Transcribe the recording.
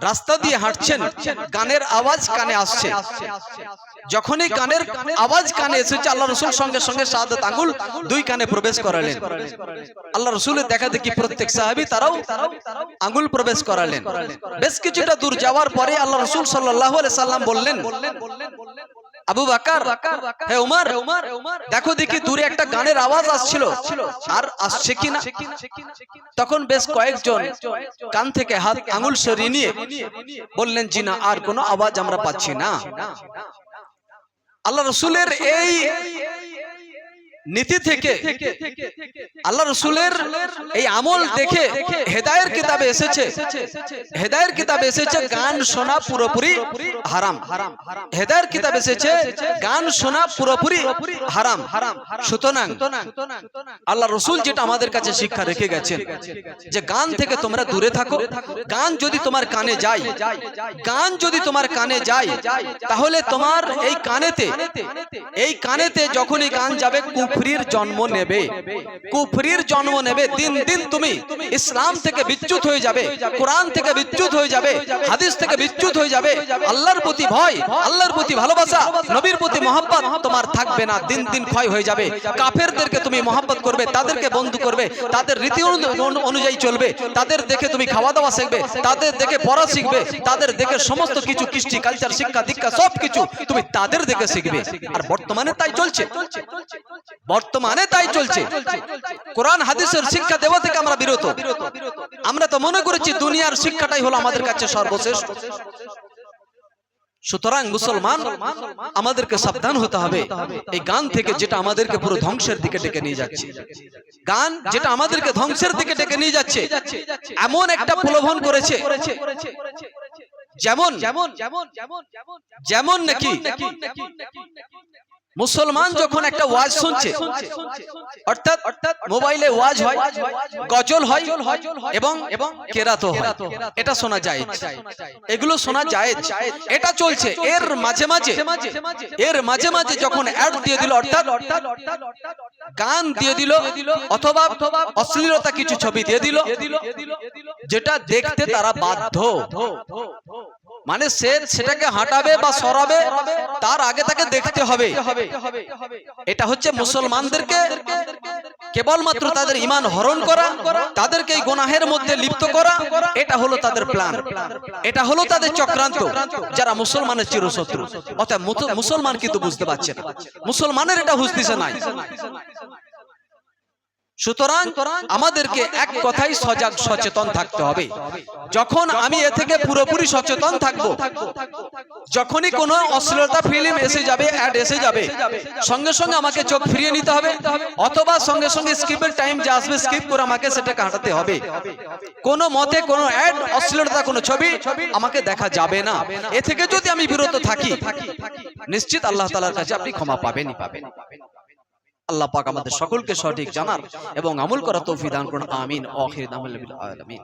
রাস্তা দিয়ে হাঁটছেন, গানের আওয়াজ কানে আসছে। যখনই গানের আওয়াজ কানে এসেছে, আল্লাহ রাসূল সঙ্গে সঙ্গে শাহাদাত আঙ্গুল দুই কানে প্রবেশ করালেন। আল্লাহ রাসূলের দেখা দেখি প্রত্যেক সাহাবী তারাও আঙ্গুল প্রবেশ করালেন। বেশ কিছুটা দূর যাওয়ার পরে আল্লাহ রাসূল সাল্লাল্লাহু আলাইহি সাল্লাম বললেন, আবু বকর, হে উমর, দেখো দেখি দূরে একটা গানের আওয়াজ আসছিল, আর আসছে কিনা। তখন বেশ কয়েকজন কান থেকে হাত আঙ্গুল সরিয়ে নিয়ে বললেন, জি না, আর কোনো আওয়াজ আমরা পাচ্ছি না। আল্লাহ রাসূলের এই নীতি থেকে, আল্লাহ রাসূলের এই আমল দেখে হেদায়ের কিতাবে এসেছে, হেদায়ের কিতাবে এসেছে গান শোনা পুরোপুরি হারাম। হেদায়ের কিতাবে এসেছে গান শোনা পুরোপুরি হারাম। সুতরাং আল্লাহ রাসূল যেটা আমাদের কাছে শিক্ষা রেখে গেছেন যে গান থেকে তোমরা দূরে থাকো। গান যদি তোমার কানে যায়, গান যদি তোমার কানে যায়, তাহলে তোমার এই কানেতে যখনই গান যাবে কুফরির জন্ম নেবে, কুফরির জন্ম নেবে। দিন দিন তুমি ইসলাম থেকে বিচ্যুত হয়ে যাবে, কোরআন থেকে বিচ্যুত হয়ে যাবে, হাদিস থেকে বিচ্যুত হয়ে যাবে। আল্লাহর প্রতি ভয়, আল্লাহর প্রতি ভালোবাসা, নবীর প্রতি মহব্বত তোমার থাকবে না, দিন দিন ক্ষয় হয়ে যাবে। কাফেরদেরকে তুমি মহব্বত করবে, তাদেরকে বন্ধু করবে, তাদের রীতি অনুযায়ী চলবে, তাদের দেখে তুমি খাওয়া দাওয়া শিখবে, তাদের দেখে পড়া শিখবে, তাদের দেখে সমস্ত কিছু কৃষ্টি কালচার শিক্ষা দীক্ষা সবকিছু তুমি তাদের দেখে শিখবে। আর বর্তমানে তাই চলছে, বর্তমানে তাই চলছে। কোরআন হাদিসের শিক্ষা দেওয়া থেকে আমরা বিরত। আমরা তো মনে করেছি দুনিয়ার শিক্ষাটাই হলো আমাদের কাছে সর্বশেষ। সুতরাং মুসলমান আমাদেরকে সাবধান হতে হবে এই গান থেকে, যেটা আমাদেরকে পুরো ধ্বংসের দিকে ডেকে নিয়ে যাচ্ছে। গান যেটা আমাদেরকে ধ্বংসের দিকে ডেকে নিয়ে যাচ্ছে, এমন একটা প্রলোভন করেছে যেমন নাকি মুসলমান যখন একটা ওয়াজ শুনছে, অর্থাৎ মোবাইলে ওয়াজ হয়, গজল হয় এবং কেরাত হয়, এটা শোনা যায়, এগুলো শোনা যায়, এটা চলছে। এর মাঝে মাঝে যখন অ্যাড দিয়ে দিল, অর্থাৎ গান দিয়ে দিল অথবা অশ্লীলতা কিছু ছবি দিয়ে দিল, যেটা দেখতে তারা বাধ্য। মানে সেটাকে হাঁটাবে বা সরাবে তার আগে তাকে দেখতে হবে। এটা হচ্ছে মুসলমানদেরকে কেবলমাত্র তাদের ঈমান হরণ করা, তাদেরকে এই গুনাহের মধ্যে লিপ্ত করা, এটা হলো তাদের প্ল্যান, এটা হলো তাদের চক্রান্ত, যারা মুসলমানের চিরশত্রু। অর্থাৎ মুসলমান কিন্তু বুঝতে পারছে না, মুসলমানের এটা বুঝতেছে নাই। সুতরাং আমাদেরকে এক কথাই সজাগ সচেতন থাকতে হবে। যখন আমি এ থেকে পুরোপুরি সচেতন থাকব, যখনই কোনো অশ্লীলতা ফিল্ম এসে যাবে, অ্যাড এসে যাবে, সঙ্গে সঙ্গে আমাকে চোখ ফিরিয়ে নিতে হবে, অথবা সঙ্গে সঙ্গে স্কিপের টাইম যে আসবে স্কিপ করে আমাকে সেটাকে হাঁটাতে হবে। কোনো মতে কোনো অ্যাড, অশ্লীলতা কোনো ছবি আমাকে দেখা যাবে না। এ থেকে যদি আমি বিরত থাকি, নিশ্চিত আল্লাহ তাআলার কাছে আপনি ক্ষমা পাবেনই পাবেন। আল্লাহ পাক আমাদের সকলকে সঠিক জানার এবং আমল করার তৌফিক দান করুন। আমিন। আখির দাওয়ানা আলহামদুলিল্লাহি।